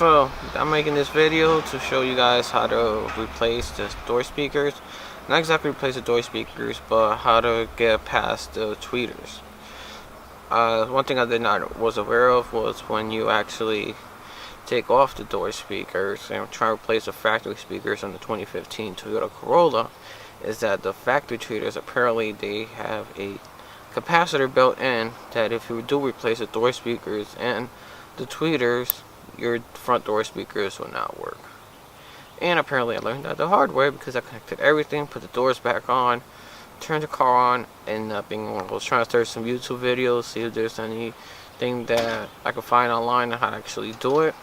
So I'm making this video to show you guys how to replace the door speakers. Not exactly replace the door speakers, but how to get past the tweeters. One thing I was aware of was when you actually take off the door speakers and try to replace the factory speakers on the 2015 Toyota Corolla, is that the factory tweeters, apparently they have a capacitor built in that if you do replace the door speakers and the tweeters, your front door speakers will not work. And apparently I learned that the hard way, because I connected everything, put the doors back on, turned the car on, and nothing. I was trying to search some YouTube videos, see if there's anything that I could find online on how to actually do it.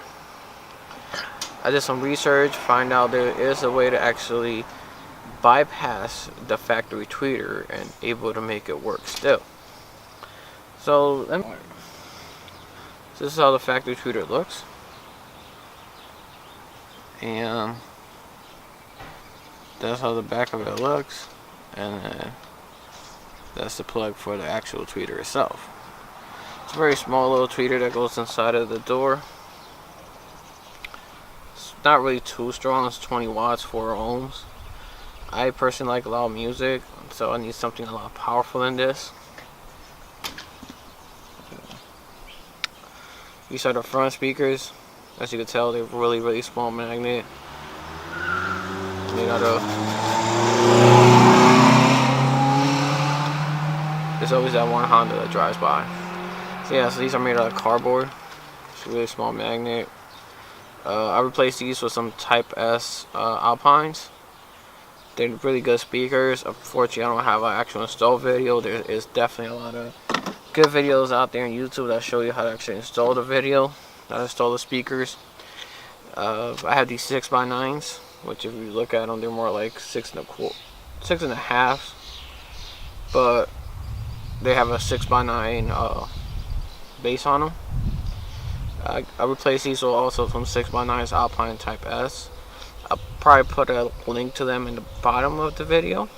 I did some research, find out there is a way to actually bypass the factory tweeter and able to make it work still. So this is how the factory tweeter looks, and that's how the back of it looks, and then that's the plug for the actual tweeter itself. It's a very small little tweeter that goes inside of the door. It's not really too strong. It's 20 watts, 4 ohms. I personally like loud music, so I need something a lot powerful than this. These are the front speakers. As you can tell, they're really small magnet. They got there's always that one Honda that drives by. So yeah, so these are made out of cardboard. It's a really small magnet. I replaced these with some Type S Alpines. They're really good speakers. Unfortunately, I don't have an actual install video. There is definitely a lot of good videos out there on YouTube that show you how to actually install the install the speakers. I have these 6x9s, which if you look at them, they're more like 6.5, but they have a 6x9 base on them. I replaced these with also some 6x9s Alpine Type S. I'll probably put a link to them in the bottom of the video,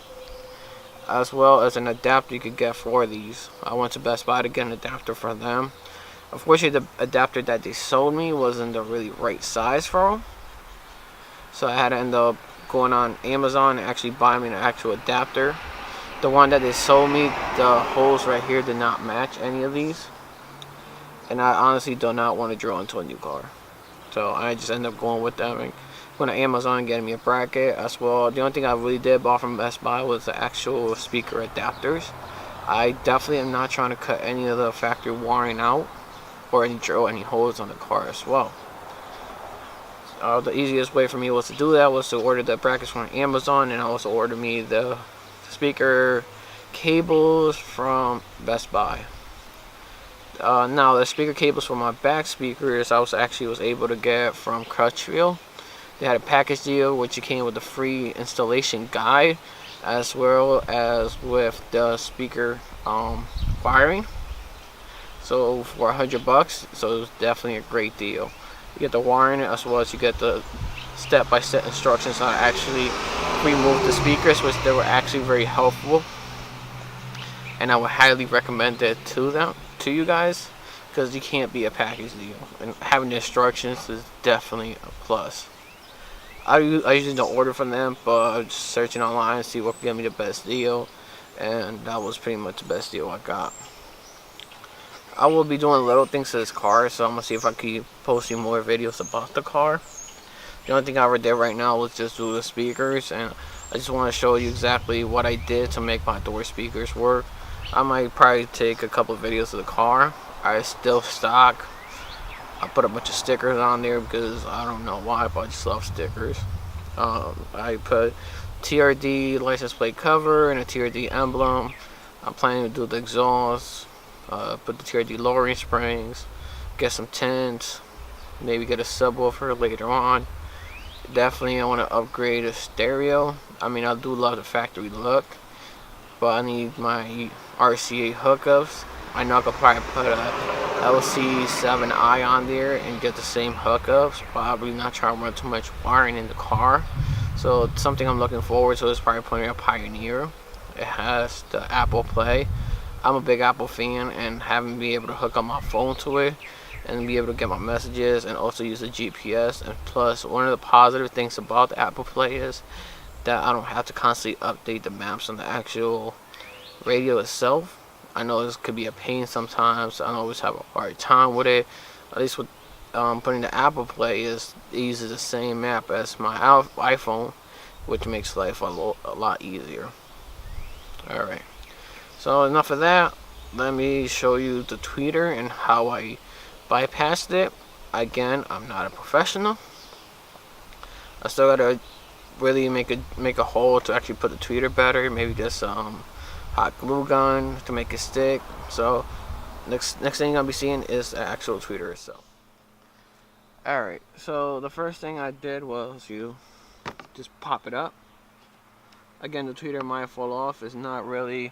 as well as an adapter you could get for these. I went to Best Buy to get an adapter for them. Unfortunately, the adapter that they sold me wasn't the really right size for them, so I had to end up going on Amazon and actually buying me an actual adapter. The one that they sold me, the holes right here did not match any of these, and I honestly do not want to drill into a new car, so I just ended up going with them and going to Amazon and getting me a bracket as well. The only thing I really did buy from Best Buy was the actual speaker adapters. I definitely am not trying to cut any of the factory wiring out or drill any holes on the car as well. The easiest way for me was to do that was to order the brackets from Amazon, and I also ordered me the speaker cables from Best Buy. Now the speaker cables for my back speakers I was able to get from Crutchfield. They had a package deal which came with a free installation guide, as well as with the speaker wiring. So for $100, so it was definitely a great deal. You get the wiring, as well as you get the step-by-step instructions on how to actually remove the speakers, which they were actually very helpful. And I would highly recommend it to you guys, because you can't beat a package deal. And having the instructions is definitely a plus. I usually don't order from them, but I was just searching online to see what could get me the best deal, and that was pretty much the best deal I got. I will be doing little things to this car, so I'm going to see if I can keep posting more videos about the car. The only thing I ever did right now was just do the speakers, and I just want to show you exactly what I did to make my door speakers work. I might probably take a couple of videos of the car. I still stock. I put a bunch of stickers on there because I don't know why, but I just love stickers. I put TRD license plate cover and a TRD emblem. I'm planning to do the exhaust, put the TRD lowering springs, get some tints, maybe get a subwoofer later on. Definitely I want to upgrade a stereo. I mean, I do love the factory look, but I need my RCA hookups. I know I could probably put a LC7i on there and get the same hookups, probably not trying to run too much wiring in the car. So something I'm looking forward to is probably putting a Pioneer. It has the Apple Play. I'm a big Apple fan, and having me able to hook up my phone to it and be able to get my messages and also use the GPS. And plus, one of the positive things about the Apple Play is that I don't have to constantly update the maps on the actual radio itself. I know this could be a pain sometimes. I always have a hard time with it. At least with putting the Apple Play, is it uses the same map as my iPhone, which makes life a lot easier. Alright, so enough of that. Let me show you the tweeter and how I bypassed it. Again, I'm not a professional. I still gotta really make a hole to actually put the tweeter better. Maybe get some hot glue gun to make it stick. So next thing I'll be seeing is the actual tweeter itself. Alright, so the first thing I did was you just pop it up. Again, the tweeter might fall off. It's not really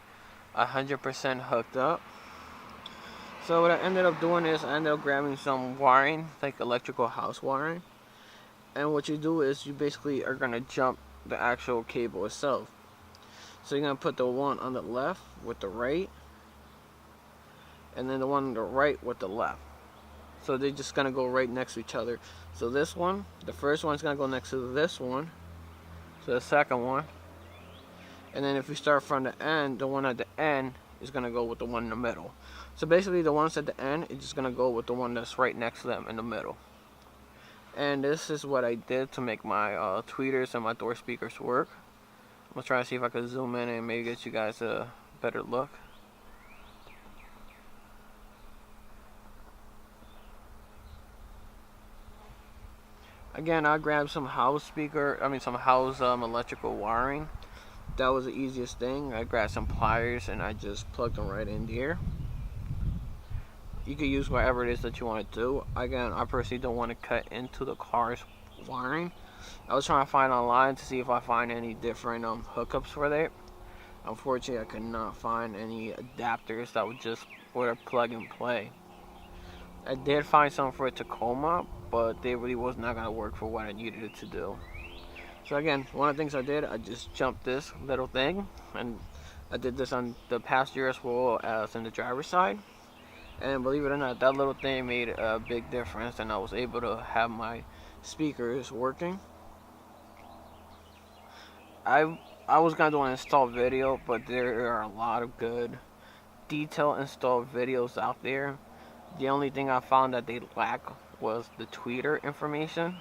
100% hooked up. So what I ended up doing is I ended up grabbing some wiring, like electrical house wiring. And what you do is you basically are going to jump the actual cable itself. So you're going to put the one on the left with the right, and then the one on the right with the left. So they're just going to go right next to each other. So this one, the first one's going to go next to this one. So the second one. And then if we start from the end, the one at the end is going to go with the one in the middle. So basically the ones at the end is just going to go with the one that's right next to them in the middle. And this is what I did to make my tweeters and my door speakers work. I'm going to try to see if I can zoom in and maybe get you guys a better look. Again, I grabbed some house electrical wiring. That was the easiest thing. I grabbed some pliers and I just plugged them right in there. You can use whatever it is that you want to do. Again, I personally don't want to cut into the car's wiring. I was trying to find online to see if I find any different hookups for that. Unfortunately, I could not find any adapters that would just plug and play. I did find some for a Tacoma, but they really was not going to work for what I needed it to do. So again, one of the things I did, I just jumped this little thing, and I did this on the passenger as well as in the driver's side. And believe it or not, that little thing made a big difference, and I was able to have my speakers working. I was going to do an install video, but there are a lot of good detailed install videos out there. The only thing I found that they lack was the tweeter information.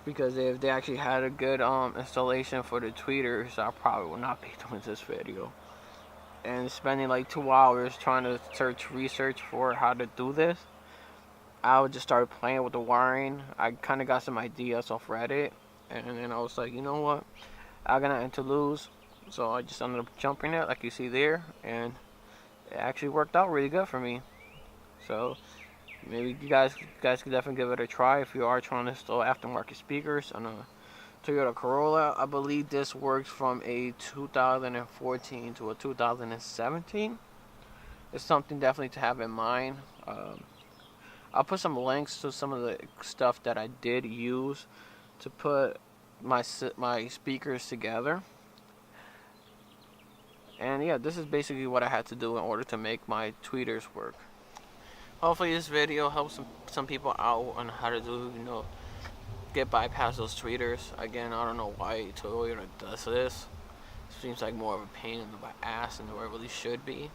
Because if they actually had a good installation for the tweeters, I probably would not be doing this video. And spending like 2 hours trying to research for how to do this, I would just start playing with the wiring. I kind of got some ideas off Reddit, and then I was like, you know what, I'm gonna enter lose. So I just ended up jumping it like you see there, and it actually worked out really good for me. So maybe you guys could definitely give it a try if you are trying to install aftermarket speakers on a Toyota Corolla. I believe this works from a 2014 to a 2017. It's something definitely to have in mind. I'll put some links to some of the stuff that I did use to put my speakers together. And yeah, this is basically what I had to do in order to make my tweeters work. Hopefully this video helps some people out on how to do, get bypass those tweeters. Again, I don't know why Toyota does this. It seems like more of a pain in the ass than it really should be.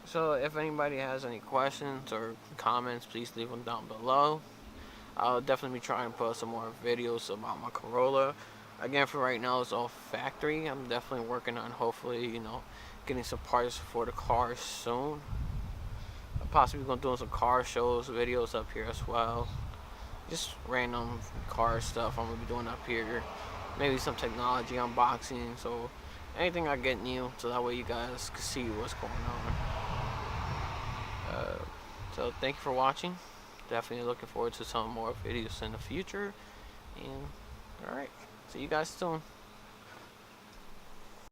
So if anybody has any questions or comments, please leave them down below. I'll definitely be trying to put some more videos about my Corolla. Again, for right now, it's all factory. I'm definitely working on hopefully, getting some parts for the car soon. I'm possibly going to do some car shows, videos up here as well. Just random car stuff I'm going to be doing up here. Maybe some technology unboxing. So anything I get new, so that way you guys can see what's going on. So thank you for watching. Definitely looking forward to some more videos in the future. And alright, see you guys soon.